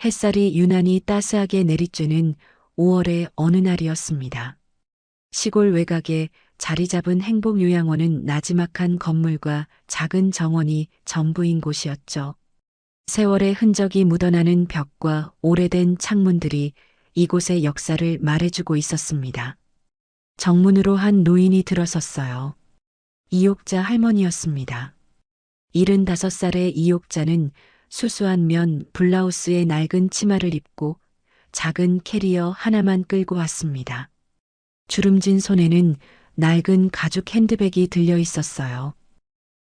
햇살이 유난히 따스하게 내리쬐는 5월의 어느 날이었습니다. 시골 외곽에 자리 잡은 행복요양원은 나지막한 건물과 작은 정원이 전부인 곳이었죠. 세월의 흔적이 묻어나는 벽과 오래된 창문들이 이곳의 역사를 말해주고 있었습니다. 정문으로 한 노인이 들어섰어요. 이옥자 할머니였습니다. 75살의 이옥자는 수수한 면 블라우스에 낡은 치마를 입고 작은 캐리어 하나만 끌고 왔습니다. 주름진 손에는 낡은 가죽 핸드백이 들려 있었어요.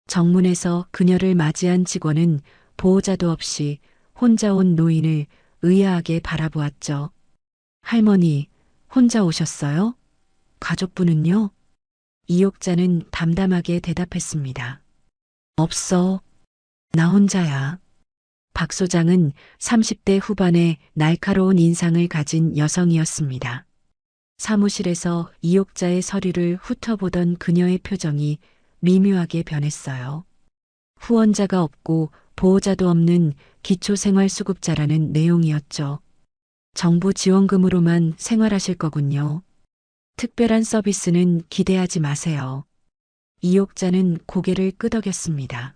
정문에서 그녀를 맞이한 직원은 보호자도 없이 혼자 온 노인을 의아하게 바라보았죠. 할머니, 혼자 오셨어요? 가족분은요? 이옥자는 담담하게 대답했습니다. 없어. 나 혼자야. 박 소장은 30대 후반의 날카로운 인상을 가진 여성이었습니다. 사무실에서 이옥자의 서류를 훑어보던 그녀의 표정이 미묘하게 변했어요. 후원자가 없고 보호자도 없는 기초생활수급자라는 내용이었죠. 정부 지원금으로만 생활하실 거군요. 특별한 서비스는 기대하지 마세요. 이옥자는 고개를 끄덕였습니다.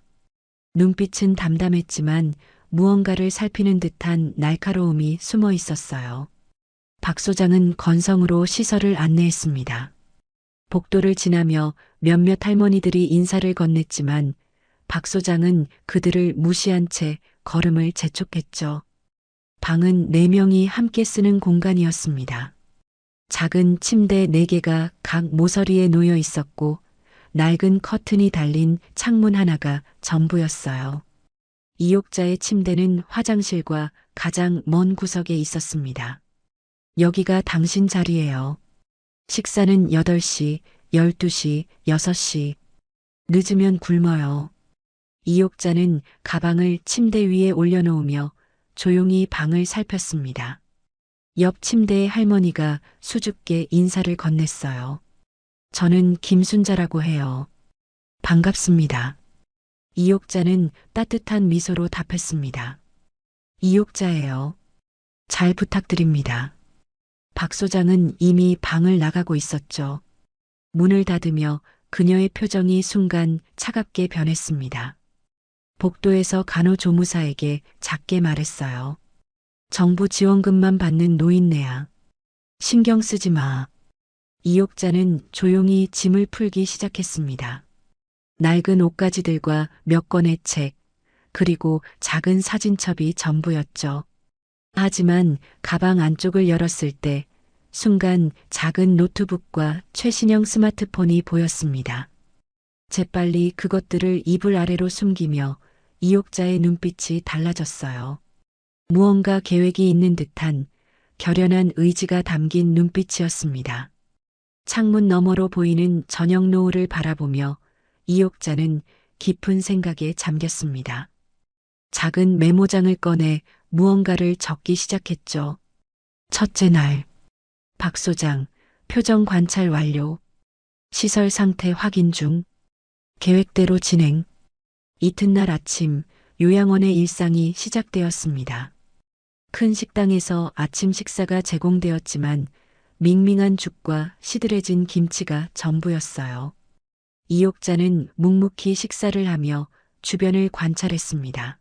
눈빛은 담담했지만 무언가를 살피는 듯한 날카로움이 숨어 있었어요. 박 소장은 건성으로 시설을 안내했습니다. 복도를 지나며 몇몇 할머니들이 인사를 건넸지만 박 소장은 그들을 무시한 채 걸음을 재촉했죠. 방은 4명이 함께 쓰는 공간이었습니다. 작은 침대 4개가 각 모서리에 놓여 있었고 낡은 커튼이 달린 창문 하나가 전부였어요. 이옥자의 침대는 화장실과 가장 먼 구석에 있었습니다. 여기가 당신 자리예요. 식사는 8시, 12시, 6시. 늦으면 굶어요. 이옥자는 가방을 침대 위에 올려놓으며 조용히 방을 살폈습니다. 옆 침대의 할머니가 수줍게 인사를 건넸어요. 저는 김순자라고 해요. 반갑습니다. 이옥자는 따뜻한 미소로 답했습니다. 이옥자예요. 잘 부탁드립니다. 박 소장은 이미 방을 나가고 있었죠. 문을 닫으며 그녀의 표정이 순간 차갑게 변했습니다. 복도에서 간호조무사에게 작게 말했어요. 정부 지원금만 받는 노인네야. 신경 쓰지 마. 이옥자는 조용히 짐을 풀기 시작했습니다. 낡은 옷가지들과 몇 권의 책, 그리고 작은 사진첩이 전부였죠. 하지만 가방 안쪽을 열었을 때 순간 작은 노트북과 최신형 스마트폰이 보였습니다. 재빨리 그것들을 이불 아래로 숨기며 이옥자의 눈빛이 달라졌어요. 무언가 계획이 있는 듯한 결연한 의지가 담긴 눈빛이었습니다. 창문 너머로 보이는 저녁 노을을 바라보며 이옥자는 깊은 생각에 잠겼습니다. 작은 메모장을 꺼내 무언가를 적기 시작했죠. 첫째 날, 박 소장, 표정 관찰 완료. 시설 상태 확인 중. 계획대로 진행. 이튿날 아침, 요양원의 일상이 시작되었습니다. 큰 식당에서 아침 식사가 제공되었지만 밍밍한 죽과 시들해진 김치가 전부였어요. 이옥자는 묵묵히 식사를 하며 주변을 관찰했습니다.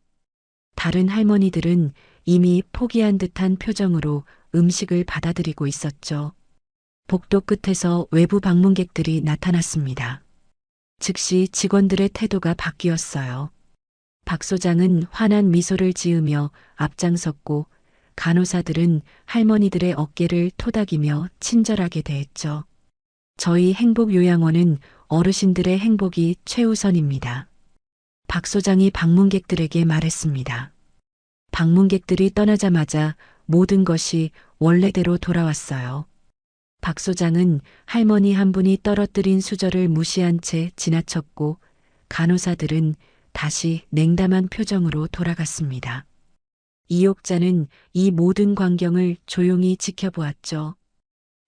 다른 할머니들은 이미 포기한 듯한 표정으로 음식을 받아들이고 있었죠. 복도 끝에서 외부 방문객들이 나타났습니다. 즉시 직원들의 태도가 바뀌었어요. 박 소장은 환한 미소를 지으며 앞장섰고 간호사들은 할머니들의 어깨를 토닥이며 친절하게 대했죠. 저희 행복요양원은 어르신들의 행복이 최우선입니다. 박 소장이 방문객들에게 말했습니다. 방문객들이 떠나자마자 모든 것이 원래대로 돌아왔어요. 박 소장은 할머니 한 분이 떨어뜨린 수저를 무시한 채 지나쳤고 간호사들은 다시 냉담한 표정으로 돌아갔습니다. 이옥자는 이 모든 광경을 조용히 지켜보았죠.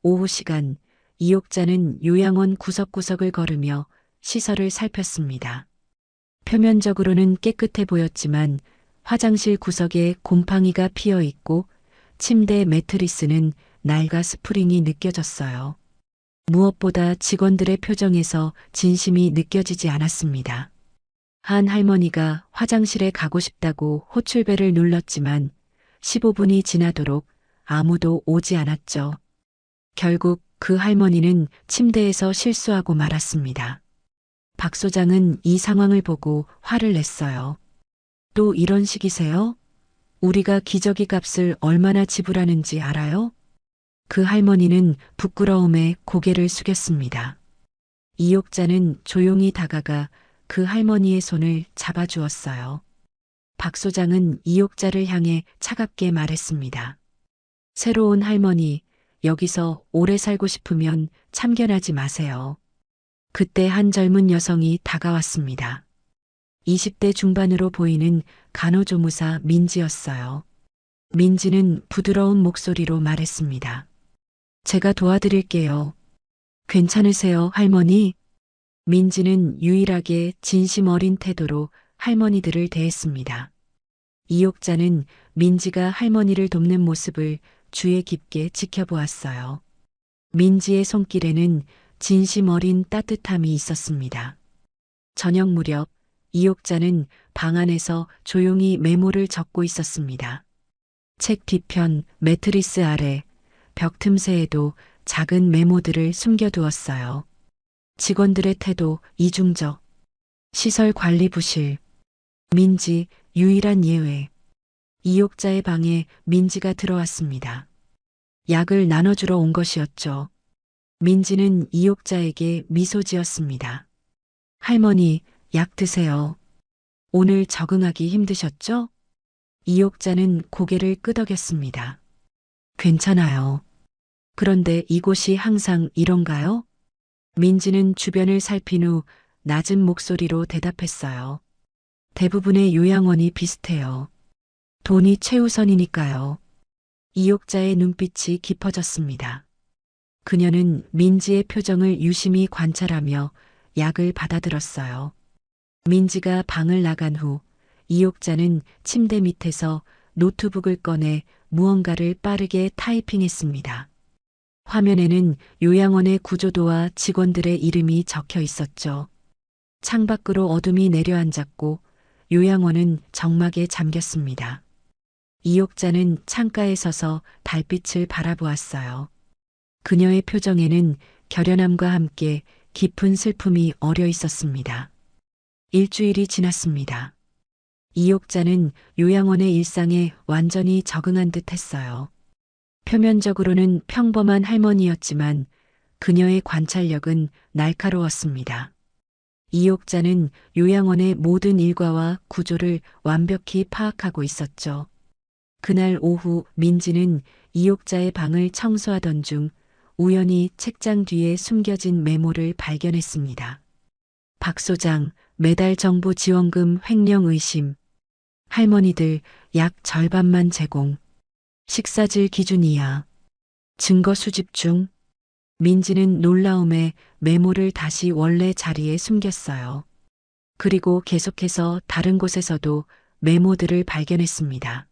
오후 시간, 이옥자는 요양원 구석구석을 걸으며 시설을 살폈습니다. 표면적으로는 깨끗해 보였지만 화장실 구석에 곰팡이가 피어 있고 침대 매트리스는 낡아 스프링이 느껴졌어요. 무엇보다 직원들의 표정에서 진심이 느껴지지 않았습니다. 한 할머니가 화장실에 가고 싶다고 호출벨을 눌렀지만 15분이 지나도록 아무도 오지 않았죠. 결국 그 할머니는 침대에서 실수하고 말았습니다. 박 소장은 이 상황을 보고 화를 냈어요. 또 이런 식이세요? 우리가 기저귀 값을 얼마나 지불하는지 알아요? 그 할머니는 부끄러움에 고개를 숙였습니다. 이욕자는 조용히 다가가 그 할머니의 손을 잡아주었어요. 박 소장은 이욕자를 향해 차갑게 말했습니다. 새로운 할머니, 여기서 오래 살고 싶으면 참견하지 마세요. 그때 한 젊은 여성이 다가왔습니다. 20대 중반으로 보이는 간호조무사 민지였어요. 민지는 부드러운 목소리로 말했습니다. 제가 도와드릴게요. 괜찮으세요, 할머니? 민지는 유일하게 진심 어린 태도로 할머니들을 대했습니다. 이욕자는 민지가 할머니를 돕는 모습을 주의 깊게 지켜보았어요. 민지의 손길에는 진심 어린 따뜻함이 있었습니다. 저녁 무렵 이욕자는 방 안에서 조용히 메모를 적고 있었습니다. 책 뒤편, 매트리스 아래, 벽 틈새에도 작은 메모들을 숨겨두었어요. 직원들의 태도 이중적, 시설 관리 부실, 민지 유일한 예외. 이욕자의 방에 민지가 들어왔습니다. 약을 나눠주러 온 것이었죠. 민지는 이욕자에게 미소 지었습니다. 할머니, 약 드세요. 오늘 적응하기 힘드셨죠? 이욕자는 고개를 끄덕였습니다. 괜찮아요. 그런데 이곳이 항상 이런가요? 민지는 주변을 살핀 후 낮은 목소리로 대답했어요. 대부분의 요양원이 비슷해요. 돈이 최우선이니까요. 이욕자의 눈빛이 깊어졌습니다. 그녀는 민지의 표정을 유심히 관찰하며 약을 받아들었어요. 민지가 방을 나간 후 이욕자는 침대 밑에서 노트북을 꺼내 무언가를 빠르게 타이핑했습니다. 화면에는 요양원의 구조도와 직원들의 이름이 적혀 있었죠. 창밖으로 어둠이 내려앉았고 요양원은 적막에 잠겼습니다. 이욕자는 창가에 서서 달빛을 바라보았어요. 그녀의 표정에는 결연함과 함께 깊은 슬픔이 어려 있었습니다. 일주일이 지났습니다. 이욕자는 요양원의 일상에 완전히 적응한 듯 했어요. 표면적으로는 평범한 할머니였지만 그녀의 관찰력은 날카로웠습니다. 이욕자는 요양원의 모든 일과와 구조를 완벽히 파악하고 있었죠. 그날 오후 민지는 이욕자의 방을 청소하던 중 우연히 책장 뒤에 숨겨진 메모를 발견했습니다. 박 소장, 매달 정부 지원금 횡령 의심. 할머니들 약 절반만 제공. 식사질 기준 이하. 증거 수집 중. 민지는 놀라움에 메모를 다시 원래 자리에 숨겼어요. 그리고 계속해서 다른 곳에서도 메모들을 발견했습니다.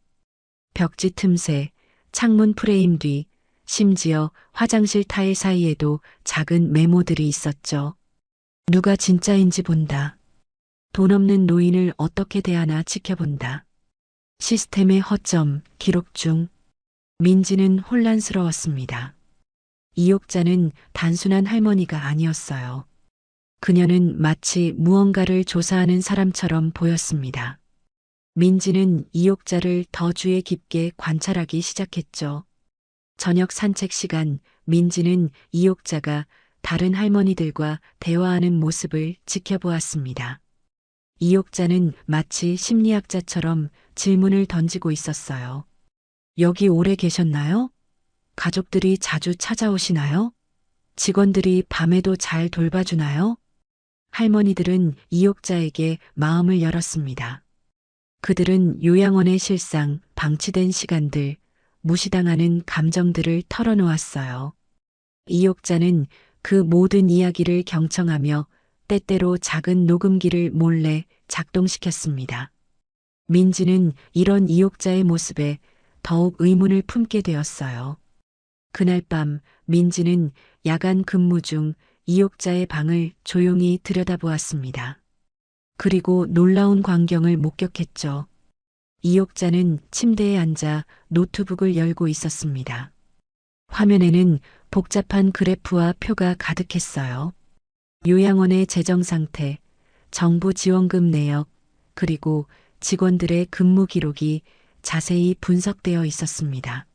벽지 틈새, 창문 프레임 뒤, 심지어 화장실 타일 사이에도 작은 메모들이 있었죠. 누가 진짜인지 본다. 돈 없는 노인을 어떻게 대하나 지켜본다. 시스템의 허점, 기록 중. 민지는 혼란스러웠습니다. 이욕자는 단순한 할머니가 아니었어요. 그녀는 마치 무언가를 조사하는 사람처럼 보였습니다. 민지는 이욕자를 더 주의 깊게 관찰하기 시작했죠. 저녁 산책 시간, 민지는 이욕자가 다른 할머니들과 대화하는 모습을 지켜보았습니다. 이욕자는 마치 심리학자처럼 질문을 던지고 있었어요. 여기 오래 계셨나요? 가족들이 자주 찾아오시나요? 직원들이 밤에도 잘 돌봐주나요? 할머니들은 이욕자에게 마음을 열었습니다. 그들은 요양원의 실상, 방치된 시간들, 무시당하는 감정들을 털어놓았어요. 이욕자는 그 모든 이야기를 경청하며 때때로 작은 녹음기를 몰래 작동시켰습니다. 민지는 이런 이욕자의 모습에 더욱 의문을 품게 되었어요. 그날 밤 민지는 야간 근무 중 이욕자의 방을 조용히 들여다보았습니다. 그리고 놀라운 광경을 목격했죠. 이욕자는 침대에 앉아 노트북을 열고 있었습니다. 화면에는 복잡한 그래프와 표가 가득했어요. 요양원의 재정 상태, 정부 지원금 내역, 그리고 직원들의 근무 기록이 자세히 분석되어 있었습니다.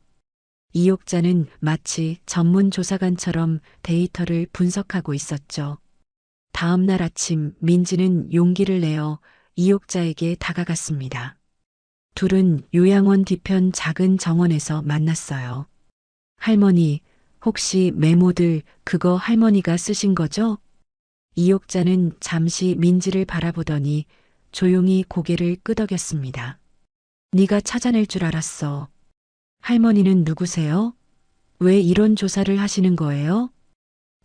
이욕자는 마치 전문 조사관처럼 데이터를 분석하고 있었죠. 다음 날 아침 민지는 용기를 내어 이욕자에게 다가갔습니다. 둘은 요양원 뒤편 작은 정원에서 만났어요. 할머니, 혹시 메모들 그거 할머니가 쓰신 거죠? 이욕자는 잠시 민지를 바라보더니 조용히 고개를 끄덕였습니다. 네가 찾아낼 줄 알았어. 할머니는 누구세요? 왜 이런 조사를 하시는 거예요?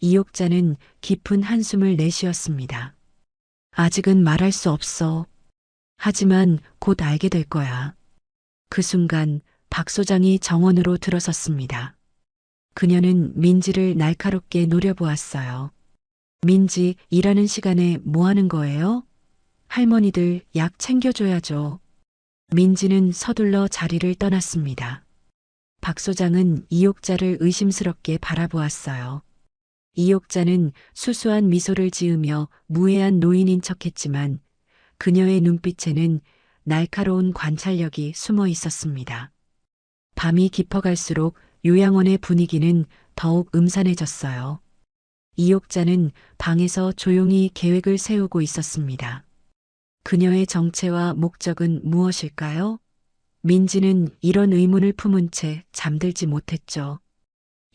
이욕자는 깊은 한숨을 내쉬었습니다. 아직은 말할 수 없어. 하지만 곧 알게 될 거야. 그 순간 박 소장이 정원으로 들어섰습니다. 그녀는 민지를 날카롭게 노려보았어요. 민지, 일하는 시간에 뭐 하는 거예요? 할머니들 약 챙겨줘야죠. 민지는 서둘러 자리를 떠났습니다. 박 소장은 이욕자를 의심스럽게 바라보았어요. 이욕자는 수수한 미소를 지으며 무해한 노인인 척했지만 그녀의 눈빛에는 날카로운 관찰력이 숨어 있었습니다. 밤이 깊어갈수록 요양원의 분위기는 더욱 음산해졌어요. 이욕자는 방에서 조용히 계획을 세우고 있었습니다. 그녀의 정체와 목적은 무엇일까요? 민지는 이런 의문을 품은 채 잠들지 못했죠.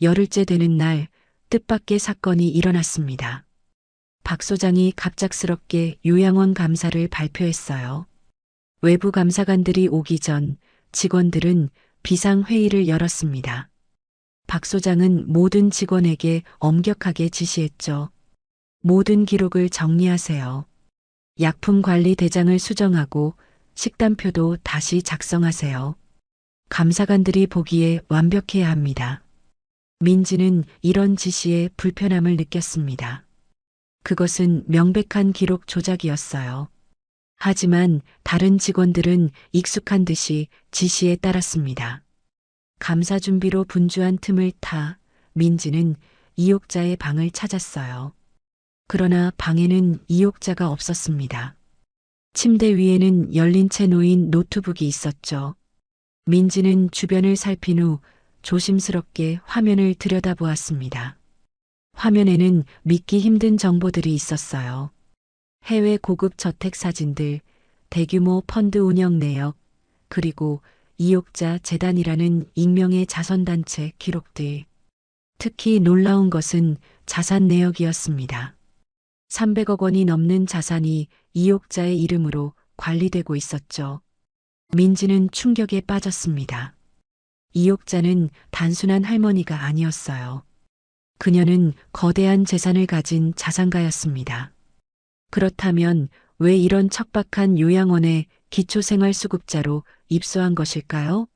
열흘째 되는 날 뜻밖의 사건이 일어났습니다. 박 소장이 갑작스럽게 요양원 감사를 발표했어요. 외부 감사관들이 오기 전 직원들은 비상회의를 열었습니다. 박 소장은 모든 직원에게 엄격하게 지시했죠. 모든 기록을 정리하세요. 약품 관리 대장을 수정하고 식단표도 다시 작성하세요. 감사관들이 보기에 완벽해야 합니다. 민지는 이런 지시에 불편함을 느꼈습니다. 그것은 명백한 기록 조작이었어요. 하지만 다른 직원들은 익숙한 듯이 지시에 따랐습니다. 감사 준비로 분주한 틈을 타 민지는 이욕자의 방을 찾았어요. 그러나 방에는 이욕자가 없었습니다. 침대 위에는 열린 채 놓인 노트북이 있었죠. 민지는 주변을 살핀 후 조심스럽게 화면을 들여다보았습니다. 화면에는 믿기 힘든 정보들이 있었어요. 해외 고급 저택 사진들, 대규모 펀드 운영 내역, 그리고 이욕자 재단이라는 익명의 자선단체 기록들. 특히 놀라운 것은 자산 내역이었습니다. 300억 원이 넘는 자산이 이욕자의 이름으로 관리되고 있었죠. 민지는 충격에 빠졌습니다. 이욕자는 단순한 할머니가 아니었어요. 그녀는 거대한 재산을 가진 자산가였습니다. 그렇다면 왜 이런 척박한 요양원에 기초생활수급자로 입소한 것일까요?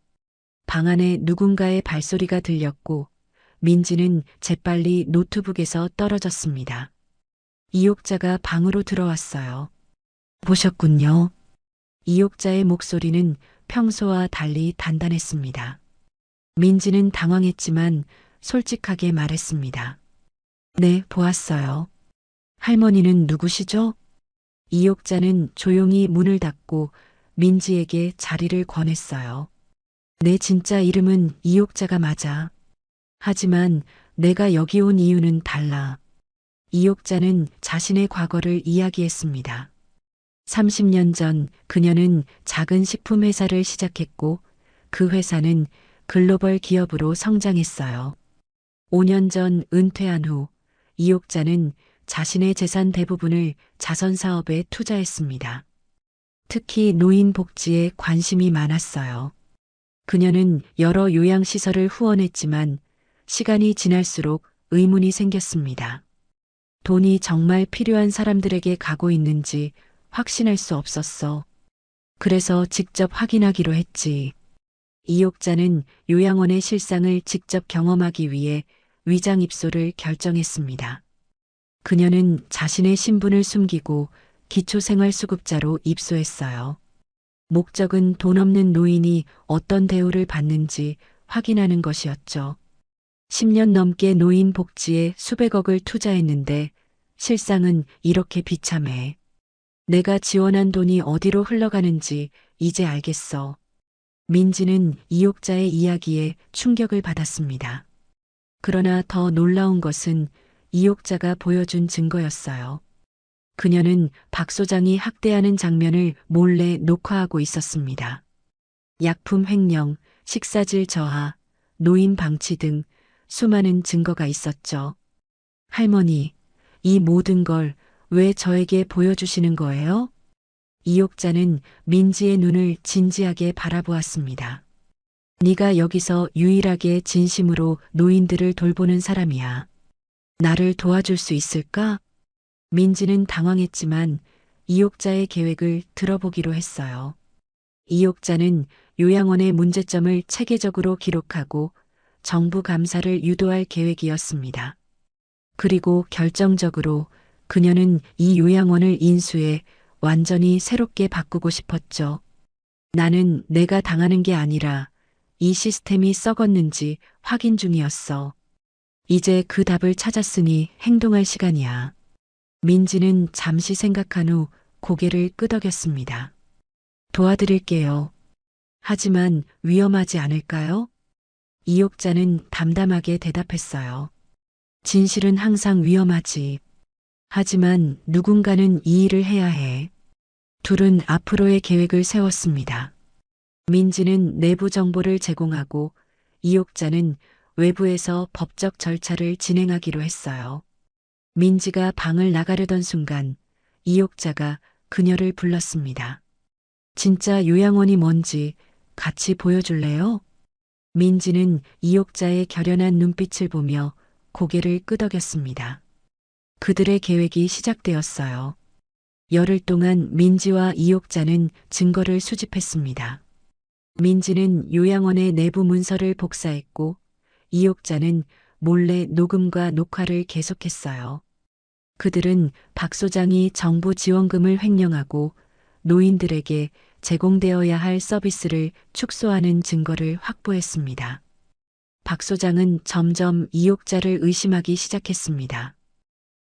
방 안에 누군가의 발소리가 들렸고 민지는 재빨리 노트북에서 떨어졌습니다. 이욕자가 방으로 들어왔어요. 보셨군요. 이욕자의 목소리는 평소와 달리 단단했습니다. 민지는 당황했지만 솔직하게 말했습니다. 네, 보았어요. 할머니는 누구시죠? 이욕자는 조용히 문을 닫고 민지에게 자리를 권했어요. 내 진짜 이름은 이욕자가 맞아. 하지만 내가 여기 온 이유는 달라. 이욕자는 자신의 과거를 이야기했습니다. 30년 전 그녀는 작은 식품 회사를 시작했고 그 회사는 글로벌 기업으로 성장했어요. 5년 전 은퇴한 후 이욕자는 자신의 재산 대부분을 자선 사업에 투자했습니다. 특히 노인 복지에 관심이 많았어요. 그녀는 여러 요양시설을 후원했지만 시간이 지날수록 의문이 생겼습니다. 돈이 정말 필요한 사람들에게 가고 있는지 확신할 수 없었어. 그래서 직접 확인하기로 했지. 이옥자는 요양원의 실상을 직접 경험하기 위해 위장 입소를 결정했습니다. 그녀는 자신의 신분을 숨기고 기초생활수급자로 입소했어요. 목적은 돈 없는 노인이 어떤 대우를 받는지 확인하는 것이었죠. 10년 넘게 노인 복지에 수백억을 투자했는데 실상은 이렇게 비참해. 내가 지원한 돈이 어디로 흘러가는지 이제 알겠어. 민지는 이옥자의 이야기에 충격을 받았습니다. 그러나 더 놀라운 것은 이옥자가 보여준 증거였어요. 그녀는 박 소장이 학대하는 장면을 몰래 녹화하고 있었습니다. 약품 횡령, 식사질 저하, 노인 방치 등 수많은 증거가 있었죠. 할머니, 이 모든 걸 왜 저에게 보여주시는 거예요? 이옥자는 민지의 눈을 진지하게 바라보았습니다. 네가 여기서 유일하게 진심으로 노인들을 돌보는 사람이야. 나를 도와줄 수 있을까? 민지는 당황했지만 이옥자의 계획을 들어보기로 했어요. 이옥자는 요양원의 문제점을 체계적으로 기록하고 정부 감사를 유도할 계획이었습니다. 그리고 결정적으로 그녀는 이 요양원을 인수해 완전히 새롭게 바꾸고 싶었죠. 나는 내가 당하는 게 아니라 이 시스템이 썩었는지 확인 중이었어. 이제 그 답을 찾았으니 행동할 시간이야. 민지는 잠시 생각한 후 고개를 끄덕였습니다. 도와드릴게요. 하지만 위험하지 않을까요? 이옥자는 담담하게 대답했어요. 진실은 항상 위험하지. 하지만 누군가는 이 일을 해야 해. 둘은 앞으로의 계획을 세웠습니다. 민지는 내부 정보를 제공하고 이옥자는 외부에서 법적 절차를 진행하기로 했어요. 민지가 방을 나가려던 순간 이옥자가 그녀를 불렀습니다. 진짜 요양원이 뭔지 같이 보여줄래요? 민지는 이옥자의 결연한 눈빛을 보며 고개를 끄덕였습니다. 그들의 계획이 시작되었어요. 열흘 동안 민지와 이옥자는 증거를 수집했습니다. 민지는 요양원의 내부 문서를 복사했고 이옥자는 몰래 녹음과 녹화를 계속했어요. 그들은 박 소장이 정부 지원금을 횡령하고 노인들에게 제공되어야 할 서비스를 축소하는 증거를 확보했습니다. 박 소장은 점점 이옥자를 의심하기 시작했습니다.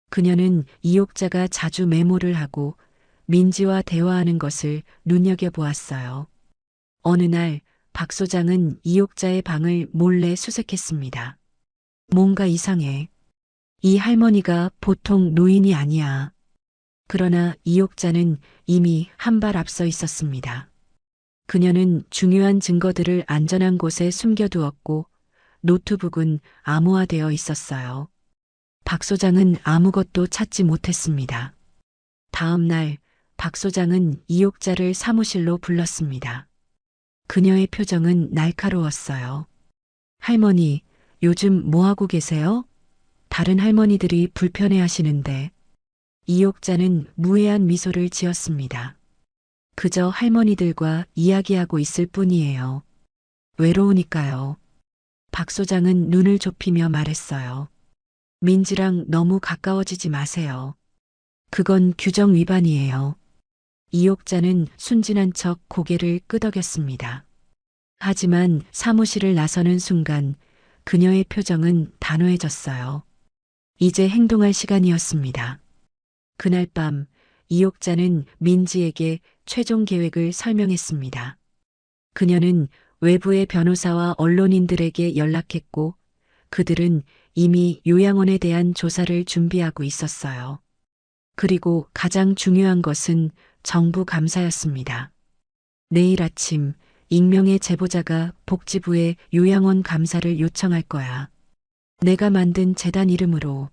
그녀는 이옥자가 자주 메모를 하고 민지와 대화하는 것을 눈여겨보았어요. 어느 날 박 소장은 이옥자의 방을 몰래 수색했습니다. 뭔가 이상해. 이 할머니가 보통 노인이 아니야. 그러나 이옥자는 이미 한 발 앞서 있었습니다. 그녀는 중요한 증거들을 안전한 곳에 숨겨두었고 노트북은 암호화되어 있었어요. 박 소장은 아무것도 찾지 못했습니다. 다음 날 박 소장은 이옥자를 사무실로 불렀습니다. 그녀의 표정은 날카로웠어요. 할머니, 요즘 뭐 하고 계세요? 다른 할머니들이 불편해 하시는데. 이옥자는 무해한 미소를 지었습니다. 그저 할머니들과 이야기하고 있을 뿐이에요. 외로우니까요. 박 소장은 눈을 좁히며 말했어요. 민지랑 너무 가까워지지 마세요. 그건 규정 위반이에요. 이옥자는 순진한 척 고개를 끄덕였습니다. 하지만 사무실을 나서는 순간 그녀의 표정은 단호해졌어요. 이제 행동할 시간이었습니다. 그날 밤 이옥자는 민지에게 최종 계획을 설명했습니다. 그녀는 외부의 변호사와 언론인들에게 연락했고 그들은 이미 요양원에 대한 조사를 준비하고 있었어요. 그리고 가장 중요한 것은 정부 감사였습니다. 내일 아침 익명의 제보자가 복지부에 요양원 감사를 요청할 거야. 내가 만든 재단 이름으로.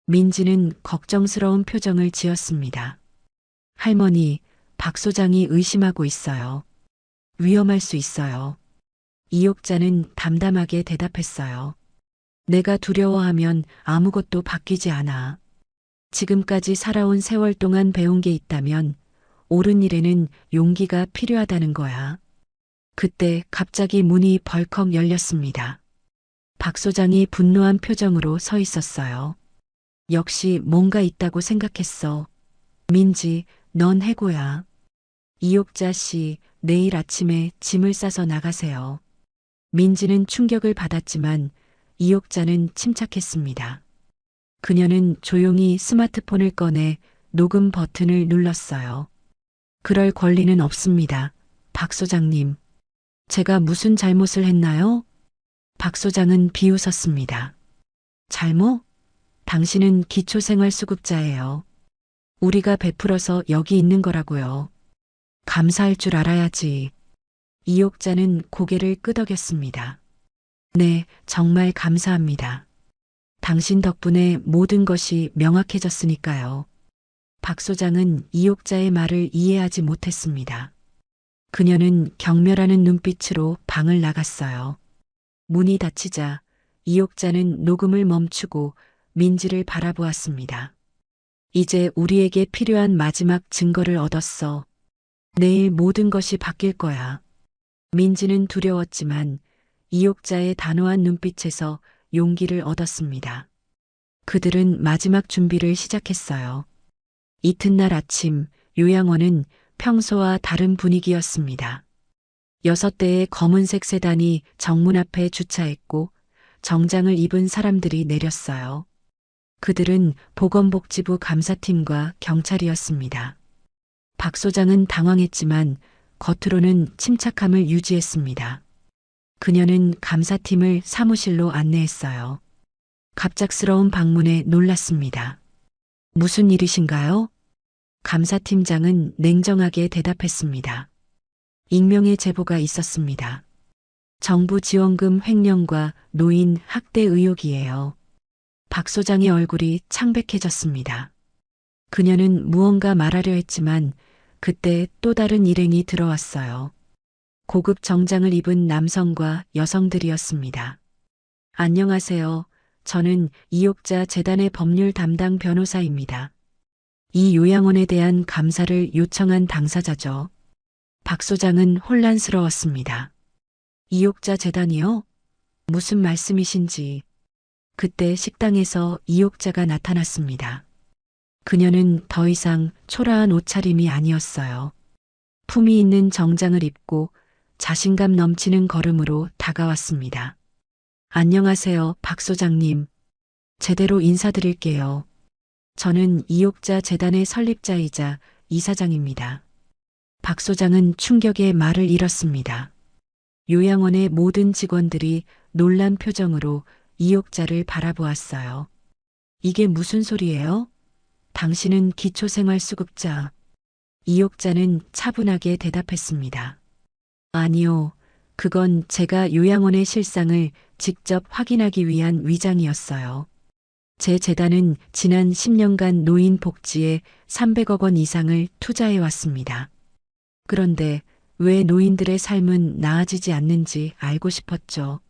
민지는 걱정스러운 표정을 지었습니다. 할머니, 박 소장이 의심하고 있어요. 위험할 수 있어요. 이옥자는 담담하게 대답했어요. 내가 두려워하면 아무것도 바뀌지 않아. 지금까지 살아온 세월 동안 배운 게 있다면 옳은 일에는 용기가 필요하다는 거야. 그때 갑자기 문이 벌컥 열렸습니다. 박 소장이 분노한 표정으로 서 있었어요. 역시 뭔가 있다고 생각했어. 민지, 넌 해고야. 이옥자 씨, 내일 아침에 짐을 싸서 나가세요. 민지는 충격을 받았지만 이옥자는 침착했습니다. 그녀는 조용히 스마트폰을 꺼내 녹음 버튼을 눌렀어요. 그럴 권리는 없습니다. 박 소장님. 제가 무슨 잘못을 했나요? 박 소장은 비웃었습니다. 잘못? 당신은 기초생활수급자예요. 우리가 베풀어서 여기 있는 거라고요. 감사할 줄 알아야지. 이옥자는 고개를 끄덕였습니다. 네, 정말 감사합니다. 당신 덕분에 모든 것이 명확해졌으니까요. 박 소장은 이옥자의 말을 이해하지 못했습니다. 그녀는 경멸하는 눈빛으로 방을 나갔어요. 문이 닫히자 이옥자는 녹음을 멈추고 민지를 바라보았습니다. 이제 우리에게 필요한 마지막 증거를 얻었어. 내일 모든 것이 바뀔 거야. 민지는 두려웠지만 이옥자의 단호한 눈빛에서 용기를 얻었습니다. 그들은 마지막 준비를 시작했어요. 이튿날 아침 요양원은 평소와 다른 분위기였습니다. 6대의 검은색 세단이 정문 앞에 주차했고 정장을 입은 사람들이 내렸어요. 그들은 보건복지부 감사팀과 경찰이었습니다. 박 소장은 당황했지만 겉으로는 침착함을 유지했습니다. 그녀는 감사팀을 사무실로 안내했어요. 갑작스러운 방문에 놀랐습니다. 무슨 일이신가요? 감사팀장은 냉정하게 대답했습니다. 익명의 제보가 있었습니다. 정부 지원금 횡령과 노인 학대 의혹이에요. 박 소장의 얼굴이 창백해졌습니다. 그녀는 무언가 말하려 했지만 그때 또 다른 일행이 들어왔어요. 고급 정장을 입은 남성과 여성들이었습니다. 안녕하세요. 저는 이옥자 재단의 법률 담당 변호사입니다. 이 요양원에 대한 감사를 요청한 당사자죠. 박 소장은 혼란스러웠습니다. 이옥자 재단이요? 무슨 말씀이신지. 그때 식당에서 이옥자가 나타났습니다. 그녀는 더 이상 초라한 옷차림이 아니었어요. 품위 있는 정장을 입고 자신감 넘치는 걸음으로 다가왔습니다. 안녕하세요, 박 소장님. 제대로 인사드릴게요. 저는 이옥자 재단의 설립자이자 이사장입니다. 박 소장은 충격에 말을 잃었습니다. 요양원의 모든 직원들이 놀란 표정으로 이옥자를 바라보았어요. 이게 무슨 소리예요? 당신은 기초생활수급자. 이옥자는 차분하게 대답했습니다. 아니요. 그건 제가 요양원의 실상을 직접 확인하기 위한 위장이었어요. 제 재단은 지난 10년간 노인 복지에 300억 원 이상을 투자해 왔습니다. 그런데 왜 노인들의 삶은 나아지지 않는지 알고 싶었죠.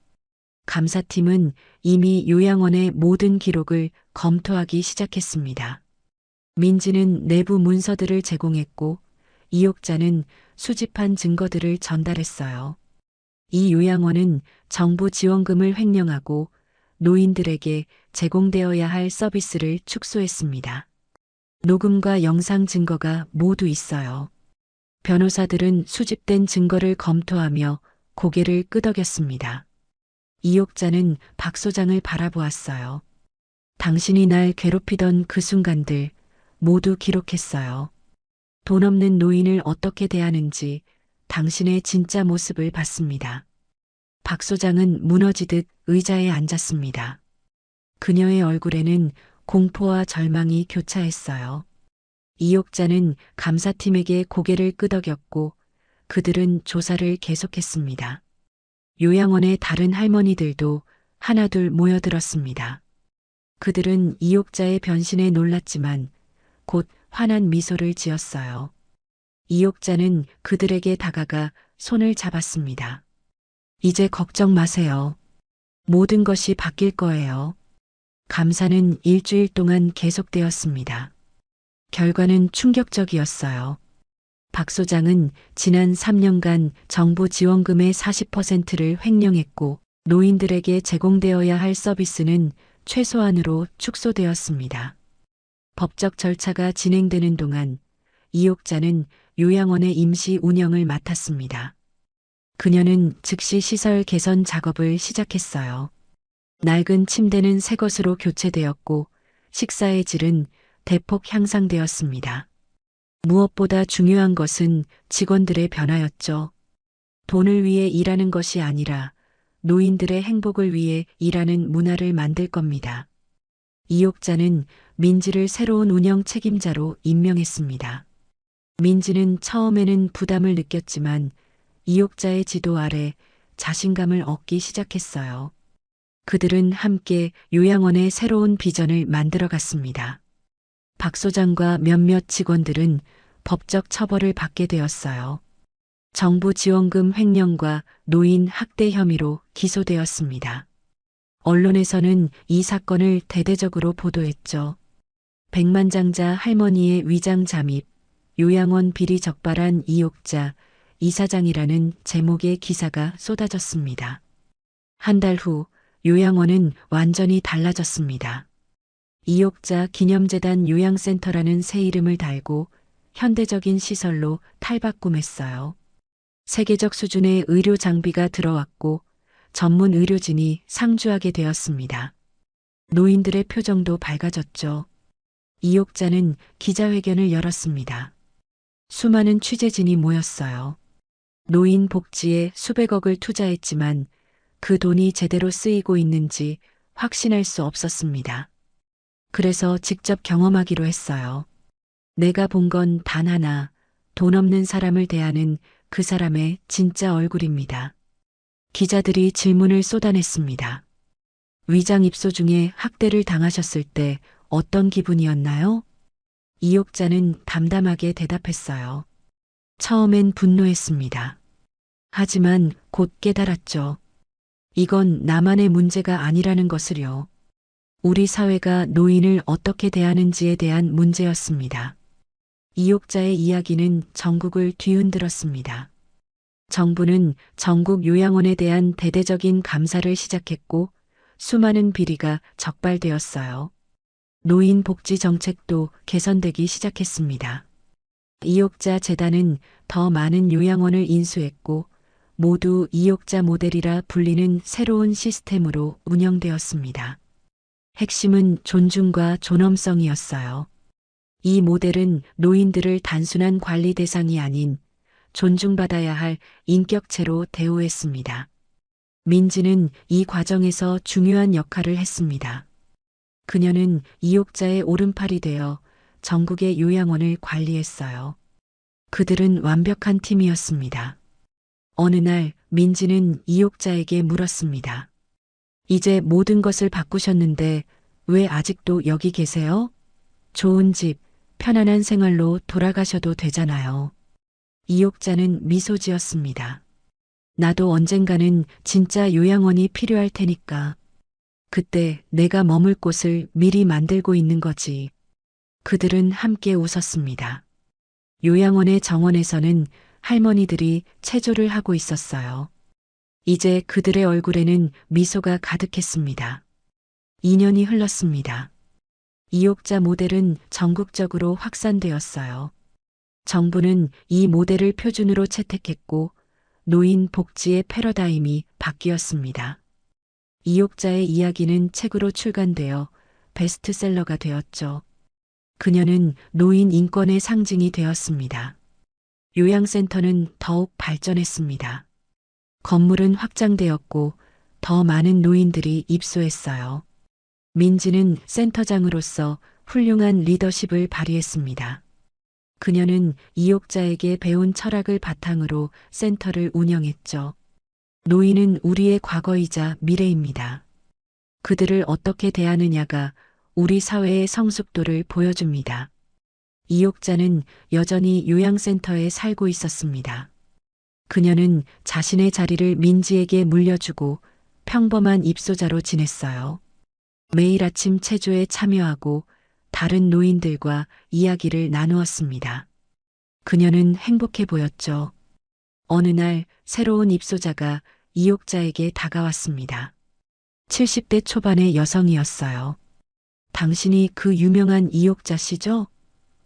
감사팀은 이미 요양원의 모든 기록을 검토하기 시작했습니다. 민지는 내부 문서들을 제공했고 이옥자는 수집한 증거들을 전달했어요. 이 요양원은 정부 지원금을 횡령하고 노인들에게 제공되어야 할 서비스를 축소했습니다. 녹음과 영상 증거가 모두 있어요. 변호사들은 수집된 증거를 검토하며 고개를 끄덕였습니다. 이옥자는 박 소장을 바라보았어요. 당신이 날 괴롭히던 그 순간들 모두 기록했어요. 돈 없는 노인을 어떻게 대하는지 당신의 진짜 모습을 봤습니다. 박 소장은 무너지듯 의자에 앉았습니다. 그녀의 얼굴에는 공포와 절망이 교차했어요. 이옥자는 감사팀에게 고개를 끄덕였고 그들은 조사를 계속했습니다. 요양원의 다른 할머니들도 하나둘 모여들었습니다. 그들은 이옥자의 변신에 놀랐지만 곧 환한 미소를 지었어요. 이옥자는 그들에게 다가가 손을 잡았습니다. 이제 걱정 마세요. 모든 것이 바뀔 거예요. 감사는 일주일 동안 계속되었습니다. 결과는 충격적이었어요. 박 소장은 지난 3년간 정부 지원금의 40%를 횡령했고 노인들에게 제공되어야 할 서비스는 최소한으로 축소되었습니다. 법적 절차가 진행되는 동안 이옥자는 요양원의 임시 운영을 맡았습니다. 그녀는 즉시 시설 개선 작업을 시작했어요. 낡은 침대는 새 것으로 교체되었고 식사의 질은 대폭 향상되었습니다. 무엇보다 중요한 것은 직원들의 변화였죠. 돈을 위해 일하는 것이 아니라 노인들의 행복을 위해 일하는 문화를 만들 겁니다. 이옥자는 민지를 새로운 운영 책임자로 임명했습니다. 민지는 처음에는 부담을 느꼈지만 이옥자의 지도 아래 자신감을 얻기 시작했어요. 그들은 함께 요양원의 새로운 비전을 만들어갔습니다. 박 소장과 몇몇 직원들은 법적 처벌을 받게 되었어요. 정부 지원금 횡령과 노인 학대 혐의로 기소되었습니다. 언론에서는 이 사건을 대대적으로 보도했죠. 백만장자 할머니의 위장 잠입, 요양원 비리 적발한 이옥자, 이사장이라는 제목의 기사가 쏟아졌습니다. 한 달 후 요양원은 완전히 달라졌습니다. 이옥자 기념재단 요양센터라는 새 이름을 달고 현대적인 시설로 탈바꿈했어요. 세계적 수준의 의료 장비가 들어왔고 전문 의료진이 상주하게 되었습니다. 노인들의 표정도 밝아졌죠. 이옥자는 기자회견을 열었습니다. 수많은 취재진이 모였어요. 노인 복지에 수백억을 투자했지만 그 돈이 제대로 쓰이고 있는지 확신할 수 없었습니다. 그래서 직접 경험하기로 했어요. 내가 본 건 단 하나, 돈 없는 사람을 대하는 그 사람의 진짜 얼굴입니다. 기자들이 질문을 쏟아냈습니다. 위장 입소 중에 학대를 당하셨을 때 어떤 기분이었나요? 이옥자는 담담하게 대답했어요. 처음엔 분노했습니다. 하지만 곧 깨달았죠. 이건 나만의 문제가 아니라는 것을요. 우리 사회가 노인을 어떻게 대하는지에 대한 문제였습니다. 이옥자의 이야기는 전국을 뒤흔들었습니다. 정부는 전국 요양원에 대한 대대적인 감사를 시작했고 수많은 비리가 적발되었어요. 노인 복지 정책도 개선되기 시작했습니다. 이옥자 재단은 더 많은 요양원을 인수했고 모두 이옥자 모델이라 불리는 새로운 시스템으로 운영되었습니다. 핵심은 존중과 존엄성이었어요. 이 모델은 노인들을 단순한 관리 대상이 아닌 존중받아야 할 인격체로 대우했습니다. 민지는 이 과정에서 중요한 역할을 했습니다. 그녀는 이옥자의 오른팔이 되어 전국의 요양원을 관리했어요. 그들은 완벽한 팀이었습니다. 어느 날 민지는 이옥자에게 물었습니다. 이제 모든 것을 바꾸셨는데 왜 아직도 여기 계세요? 좋은 집, 편안한 생활로 돌아가셔도 되잖아요. 이옥자는 미소 지었습니다. 나도 언젠가는 진짜 요양원이 필요할 테니까. 그때 내가 머물 곳을 미리 만들고 있는 거지. 그들은 함께 웃었습니다. 요양원의 정원에서는 할머니들이 체조를 하고 있었어요. 이제 그들의 얼굴에는 미소가 가득했습니다. 2년이 흘렀습니다. 이옥자 모델은 전국적으로 확산되었어요. 정부는 이 모델을 표준으로 채택했고 노인 복지의 패러다임이 바뀌었습니다. 이옥자의 이야기는 책으로 출간되어 베스트셀러가 되었죠. 그녀는 노인 인권의 상징이 되었습니다. 요양센터는 더욱 발전했습니다. 건물은 확장되었고 더 많은 노인들이 입소했어요. 민지는 센터장으로서 훌륭한 리더십을 발휘했습니다. 그녀는 이옥자에게 배운 철학을 바탕으로 센터를 운영했죠. 노인은 우리의 과거이자 미래입니다. 그들을 어떻게 대하느냐가 우리 사회의 성숙도를 보여줍니다. 이옥자는 여전히 요양센터에 살고 있었습니다. 그녀는 자신의 자리를 민지에게 물려주고 평범한 입소자로 지냈어요. 매일 아침 체조에 참여하고 다른 노인들과 이야기를 나누었습니다. 그녀는 행복해 보였죠. 어느 날 새로운 입소자가 이옥자에게 다가왔습니다. 70대 초반의 여성이었어요. 당신이 그 유명한 이옥자 씨죠?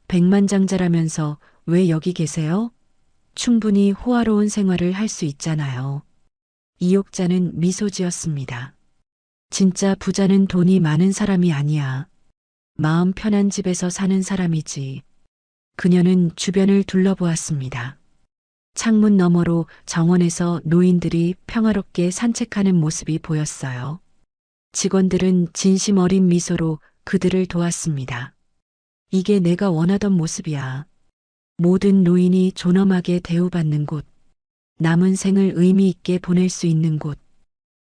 백만장자라면서 왜 여기 계세요? 충분히 호화로운 생활을 할 수 있잖아요. 이옥자는 미소 지었습니다. 진짜 부자는 돈이 많은 사람이 아니야. 마음 편한 집에서 사는 사람이지. 그녀는 주변을 둘러보았습니다. 창문 너머로 정원에서 노인들이 평화롭게 산책하는 모습이 보였어요. 직원들은 진심 어린 미소로 그들을 도왔습니다. 이게 내가 원하던 모습이야. 모든 노인이 존엄하게 대우받는 곳. 남은 생을 의미 있게 보낼 수 있는 곳.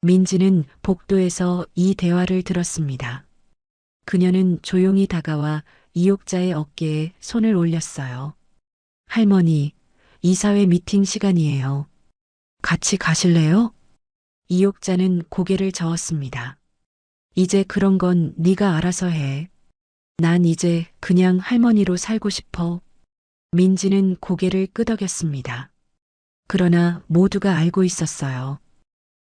민지는 복도에서 이 대화를 들었습니다. 그녀는 조용히 다가와 이옥자의 어깨에 손을 올렸어요. 할머니, 이사회 미팅 시간이에요. 같이 가실래요? 이옥자는 고개를 저었습니다. 이제 그런 건 네가 알아서 해. 난 이제 그냥 할머니로 살고 싶어. 민지는 고개를 끄덕였습니다. 그러나 모두가 알고 있었어요.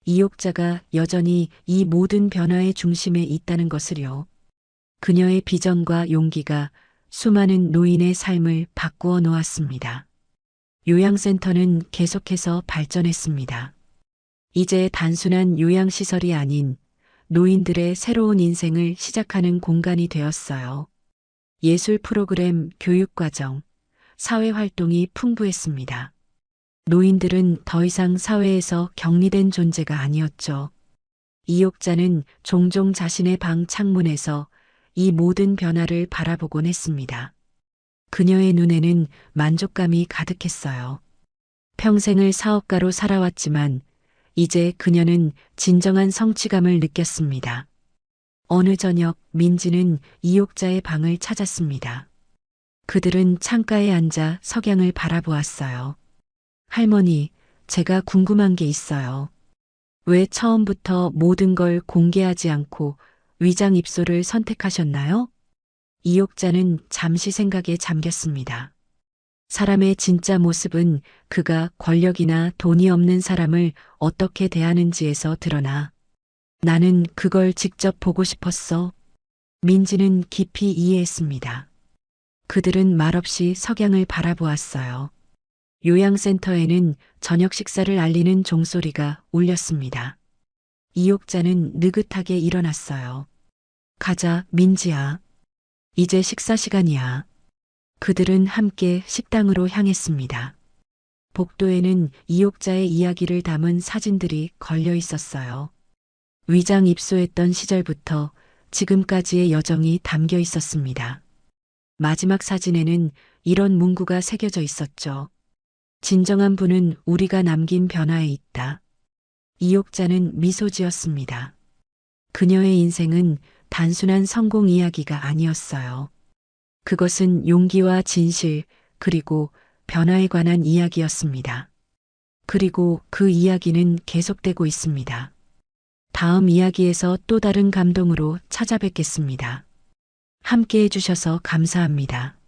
이옥자가 여전히 이 모든 변화의 중심에 있다는 것을요. 그녀의 비전과 용기가 수많은 노인의 삶을 바꾸어 놓았습니다. 요양센터는 계속해서 발전했습니다. 이제 단순한 요양시설이 아닌 노인들의 새로운 인생을 시작하는 공간이 되었어요. 예술 프로그램, 교육과정, 사회활동이 풍부했습니다. 노인들은 더 이상 사회에서 격리된 존재가 아니었죠. 이옥자는 종종 자신의 방 창문에서 이 모든 변화를 바라보곤 했습니다. 그녀의 눈에는 만족감이 가득했어요. 평생을 사업가로 살아왔지만 이제 그녀는 진정한 성취감을 느꼈습니다. 어느 저녁 민지는 이옥자의 방을 찾았습니다. 그들은 창가에 앉아 석양을 바라보았어요. 할머니, 제가 궁금한 게 있어요. 왜 처음부터 모든 걸 공개하지 않고 위장 입소를 선택하셨나요? 이옥자는 잠시 생각에 잠겼습니다. 사람의 진짜 모습은 그가 권력이나 돈이 없는 사람을 어떻게 대하는지에서 드러나. 나는 그걸 직접 보고 싶었어. 민지는 깊이 이해했습니다. 그들은 말없이 석양을 바라보았어요. 요양센터에는 저녁 식사를 알리는 종소리가 울렸습니다. 이옥자는 느긋하게 일어났어요. 가자, 민지야. 이제 식사 시간이야. 그들은 함께 식당으로 향했습니다. 복도에는 이옥자의 이야기를 담은 사진들이 걸려 있었어요. 위장 입소했던 시절부터 지금까지의 여정이 담겨 있었습니다. 마지막 사진에는 이런 문구가 새겨져 있었죠. 진정한 분은 우리가 남긴 변화에 있다. 이옥자는 미소 지었습니다. 그녀의 인생은 단순한 성공 이야기가 아니었어요. 그것은 용기와 진실, 그리고 변화에 관한 이야기였습니다. 그리고 그 이야기는 계속되고 있습니다. 다음 이야기에서 또 다른 감동으로 찾아뵙겠습니다. 함께 해주셔서 감사합니다.